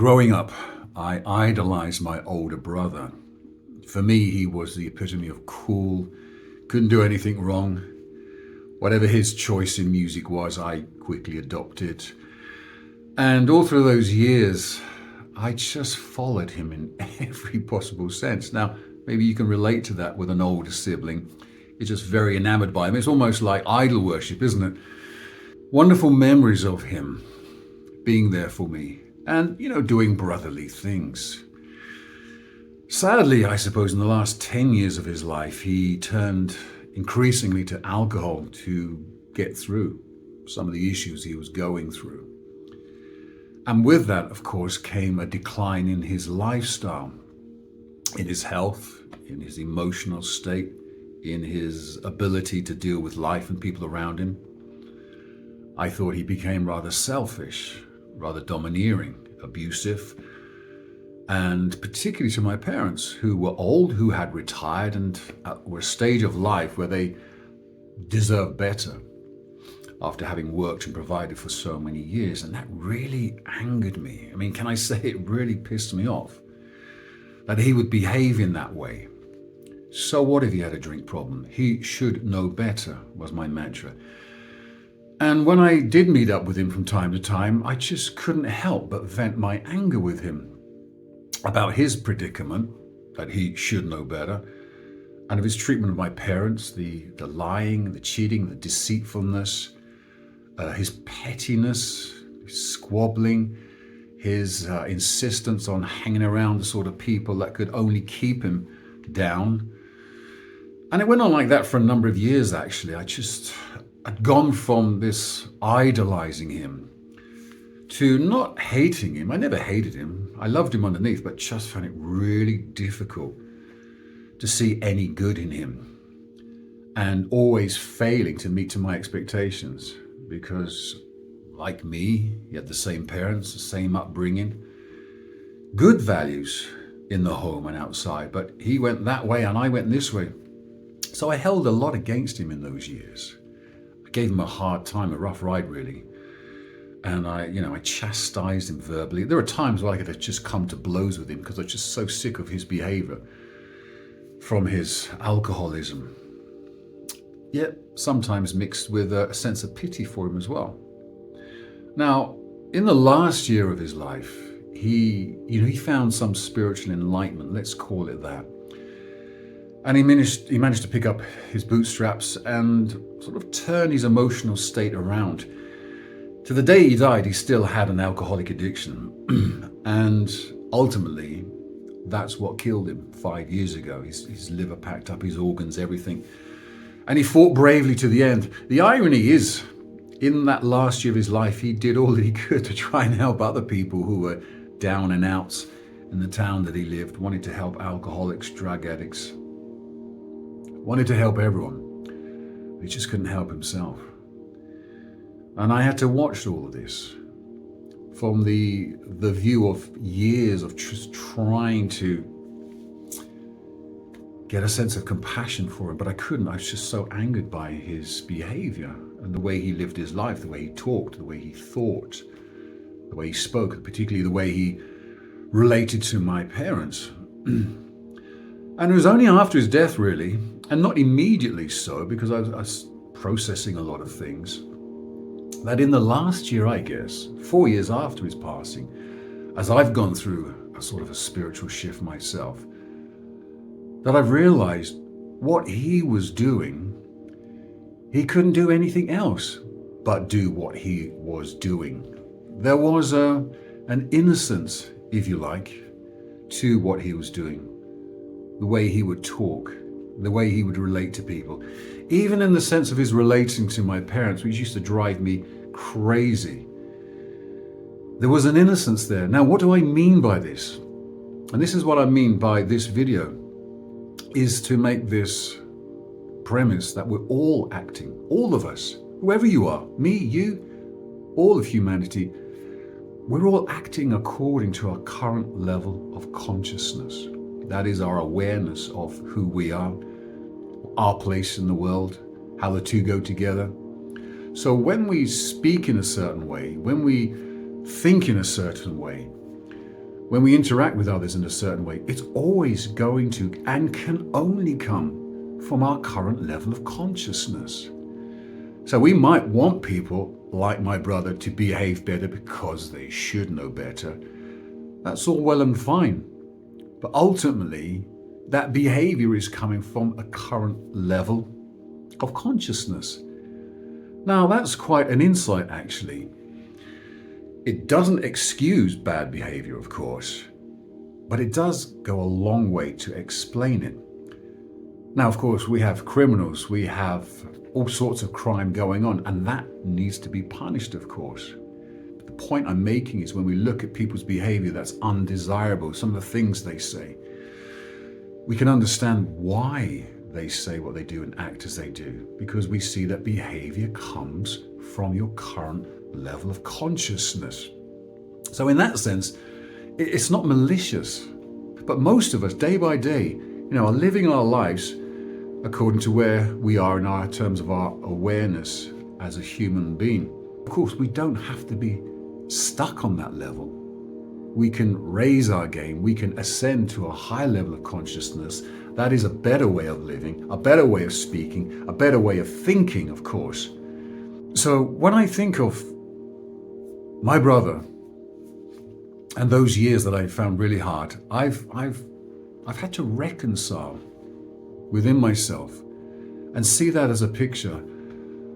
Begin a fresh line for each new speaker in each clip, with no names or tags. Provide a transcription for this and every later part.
Growing up, I idolized my older brother. For me, he was the epitome of cool, couldn't do anything wrong. Whatever his choice in music was, I quickly adopted. And all through those years, I just followed him in every possible sense. Now, maybe you can relate to that with an older sibling. You're just very enamored by him. It's almost like idol worship, isn't it? Wonderful memories of him being there for me and, doing brotherly things. Sadly, I suppose in the last 10 years of his life, he turned increasingly to alcohol to get through some of the issues he was going through. And with that, of course, came a decline in his lifestyle, in his health, in his emotional state, in his ability to deal with life and people around him. I thought he became rather selfish, rather domineering, abusive, and particularly to my parents, who were old, who had retired and were a stage of life where they deserved better after having worked and provided for so many years. And that really angered me. I mean, can I say it really pissed me off that he would behave in that way? So what if he had a drink problem? He should know better, was my mantra. And when I did meet up with him from time to time, I just couldn't help but vent my anger with him about his predicament, that he should know better, and of his treatment of my parents, the lying, the cheating, the deceitfulness, his pettiness, his squabbling, his insistence on hanging around the sort of people that could only keep him down. And it went on like that for a number of years, actually. I'd gone from this idolizing him to not hating him. I never hated him. I loved him underneath, but just found it really difficult to see any good in him, and always failing to meet to my expectations because, like me, he had the same parents, the same upbringing, good values in the home and outside, but he went that way and I went this way. So I held a lot against him in those years. I gave him a hard time, a rough ride really. And I chastised him verbally. There were times where I could have just come to blows with him because I was just so sick of his behavior, from his alcoholism. Yet sometimes mixed with a sense of pity for him as well. Now, in the last year of his life, he found some spiritual enlightenment, let's call it that. And he managed to pick up his bootstraps and sort of turn his emotional state around. To the day he died, he still had an alcoholic addiction. And ultimately, that's what killed him 5 years ago. His liver packed up his organs, everything. And he fought bravely to the end. The irony is, in that last year of his life, he did all that he could to try and help other people who were down and outs in the town that he lived, wanted to help alcoholics, drug addicts, wanted to help everyone. He just couldn't help himself. And I had to watch all of this from the view of years of just trying to get a sense of compassion for him, but I couldn't. I was just so angered by his behavior and the way he lived his life, the way he talked, the way he thought, the way he spoke, particularly the way he related to my parents. And it was only after his death, really, and not immediately so, because I was processing a lot of things, that in the last year, I guess, 4 years after his passing, as I've gone through a sort of a spiritual shift myself, that I've realized what he was doing, he couldn't do anything else but do what he was doing. There was an innocence, if you like, to what he was doing. The way he would talk, the way he would relate to people, even in the sense of his relating to my parents, which used to drive me crazy. There was an innocence there. Now, what do I mean by this? And this is what I mean by this video, is to make this premise that we're all acting, all of us, whoever you are, me, you, all of humanity, we're all acting according to our current level of consciousness. That is our awareness of who we are, our place in the world, how the two go together. So when we speak in a certain way, when we think in a certain way, when we interact with others in a certain way, it's always going to and can only come from our current level of consciousness. So we might want people like my brother to behave better because they should know better. That's all well and fine. But ultimately, that behavior is coming from a current level of consciousness. Now, that's quite an insight, actually. It doesn't excuse bad behavior, of course, but it does go a long way to explain it. Now, of course, we have criminals, we have all sorts of crime going on, and that needs to be punished, of course. But the point I'm making is when we look at people's behavior that's undesirable, some of the things they say, we can understand why they say what they do and act as they do, because we see that behavior comes from your current level of consciousness. So in that sense, it's not malicious, but most of us day by day, are living our lives according to where we are in our terms of our awareness as a human being. Of course, we don't have to be stuck on that level. We can raise our game, we can ascend to a high level of consciousness. That is a better way of living, a better way of speaking, a better way of thinking, of course. So when I think of my brother and those years that I found really hard, I've had to reconcile within myself and see that as a picture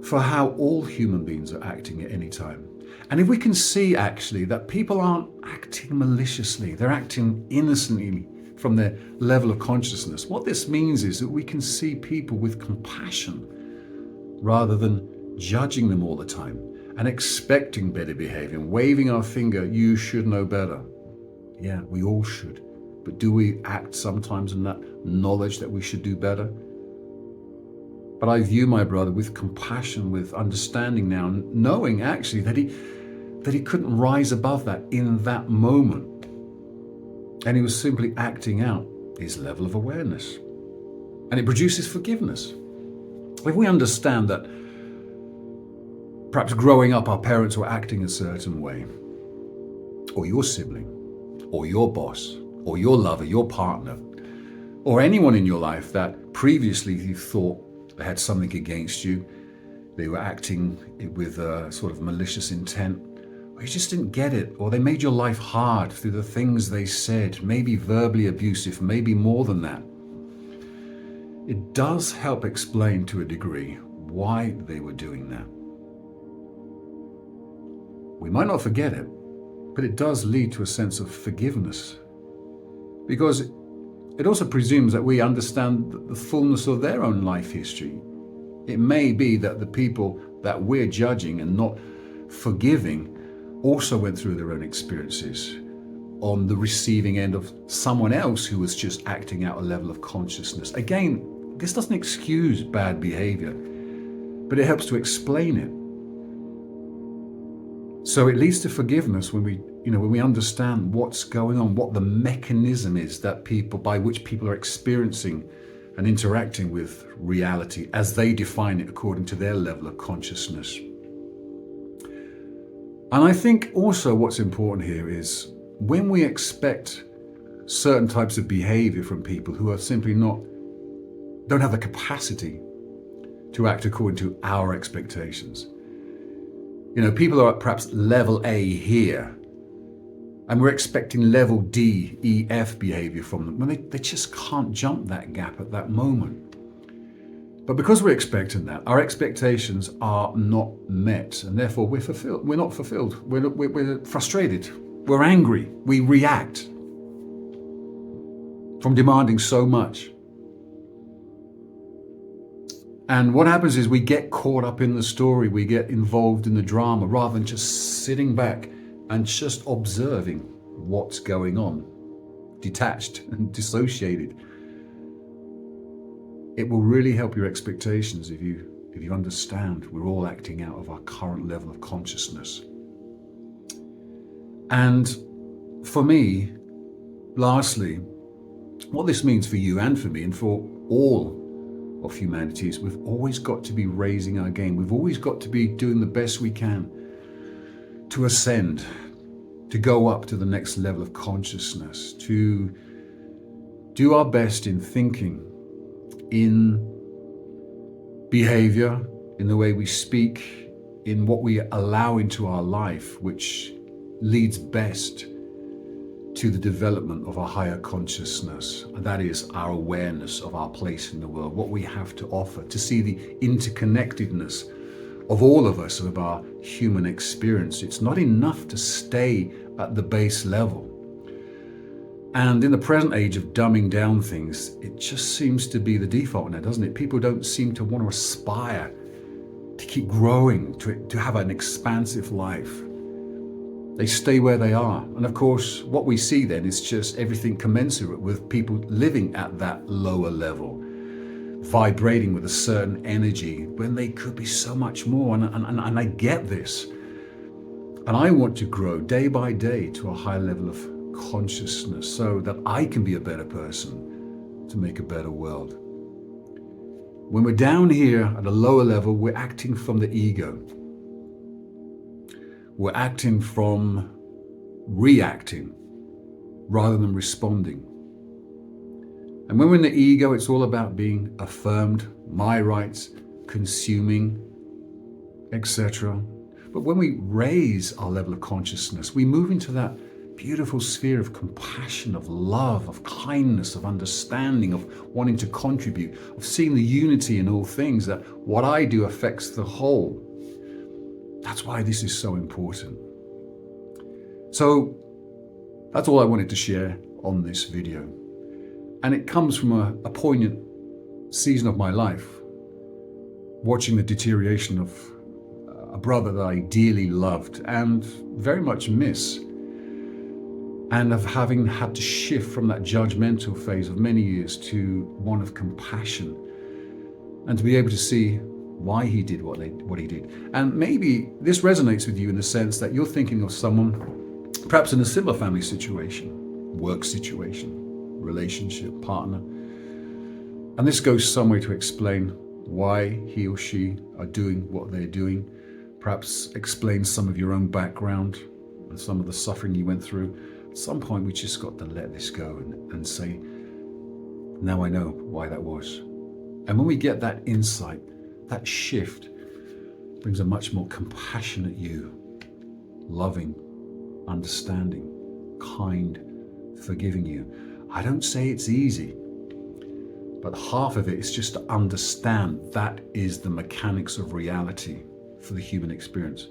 for how all human beings are acting at any time. And if we can see actually that people aren't acting maliciously, they're acting innocently from their level of consciousness, what this means is that we can see people with compassion rather than judging them all the time and expecting better behavior and waving our finger, you should know better. Yeah, we all should. But do we act sometimes in that knowledge that we should do better? But I view my brother with compassion, with understanding now, knowing actually that he couldn't rise above that in that moment. And he was simply acting out his level of awareness. And it produces forgiveness. If we understand that perhaps growing up our parents were acting a certain way, or your sibling, or your boss, or your lover, your partner, or anyone in your life that previously you thought they had something against you, they were acting with a sort of malicious intent, or you just didn't get it, or they made your life hard through the things they said, maybe verbally abusive, maybe more than that. It does help explain to a degree why they were doing that. We might not forget it, but it does lead to a sense of forgiveness, because it also presumes that we understand the fullness of their own life history. It may be that the people that we're judging and not forgiving also went through their own experiences on the receiving end of someone else who was just acting out a level of consciousness. Again, this doesn't excuse bad behavior, but it helps to explain it. So it leads to forgiveness when we understand what's going on, what the mechanism is by which people are experiencing and interacting with reality as they define it according to their level of consciousness. And I think also what's important here is when we expect certain types of behavior from people who are simply don't have the capacity to act according to our expectations. People are at perhaps level A here, and we're expecting level D, E, F behavior from them when they just can't jump that gap at that moment. But because we're expecting that, our expectations are not met, and therefore we're not fulfilled. We're frustrated. We're angry. We react from demanding so much. And what happens is we get caught up in the story, we get involved in the drama rather than just sitting back and just observing what's going on, detached and dissociated. It will really help your expectations if you understand we're all acting out of our current level of consciousness. And for me, lastly, what this means for you and for me and for all of humanity is we've always got to be raising our game. We've always got to be doing the best we can to ascend to go up to the next level of consciousness, to do our best in thinking, in behavior, in the way we speak, in what we allow into our life, which leads best to the development of a higher consciousness. And that is our awareness of our place in the world, what we have to offer, to see the interconnectedness of all of us, of our human experience. It's not enough to stay at the base level. And in the present age of dumbing down things, it just seems to be the default now, doesn't it? People don't seem to want to aspire to keep growing, to have an expansive life. They stay where they are. And of course, what we see then is just everything commensurate with people living at that lower level, vibrating with a certain energy when they could be so much more. And I get this. And I want to grow day by day to a higher level of consciousness so that I can be a better person to make a better world. When we're down here at a lower level, we're acting from the ego. We're acting from reacting rather than responding. And when we're in the ego, it's all about being affirmed, my rights, consuming, etc. But when we raise our level of consciousness, we move into that beautiful sphere of compassion, of love, of kindness, of understanding, of wanting to contribute, of seeing the unity in all things, that what I do affects the whole. That's why this is so important. So that's all I wanted to share on this video. And it comes from a poignant season of my life, watching the deterioration of a brother that I dearly loved and very much miss, and of having had to shift from that judgmental phase of many years to one of compassion, and to be able to see why he did what he did. And maybe this resonates with you in the sense that you're thinking of someone perhaps in a similar family situation, work situation, relationship, partner. And this goes some way to explain why he or she are doing what they're doing, perhaps explain some of your own background and some of the suffering you went through. At some point, we just got to let this go and say, now I know why that was. And when we get that insight, that shift brings a much more compassionate you, loving, understanding, kind, forgiving you. I don't say it's easy, but half of it is just to understand that is the mechanics of reality for the human experience.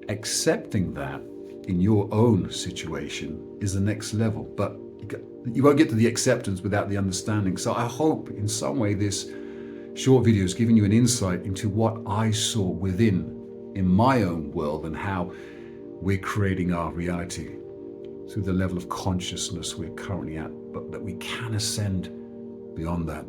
Accepting that in your own situation is the next level, but you won't get to the acceptance without the understanding. So I hope in some way this short video is giving you an insight into what I saw within in my own world and how we're creating our reality through the level of consciousness we're currently at, but that we can ascend beyond that.